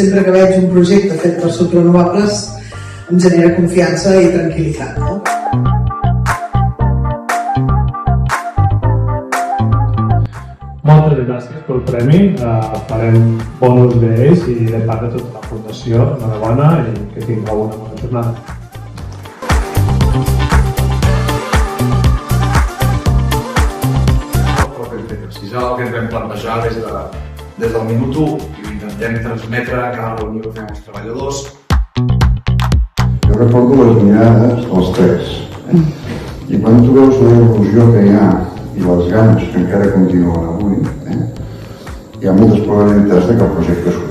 sempre que veig un projecte fet per Suprarenovables em genera confiança i tranquil·litat. Moltes gràcies pel premi, farem bon ús d'ells i de part de tota la fundació, enhorabona i que tingueu una bona jornada. El que ens vam plantejar des del minut 1 i ho intentem transmetre a cada reunió que fem els treballadors. Jo recordo les mirades dels tres i quan tu veus la il·lusió que hi ha i les ganes que encara continuen avui, hi ha moltes probabilitats que el projecte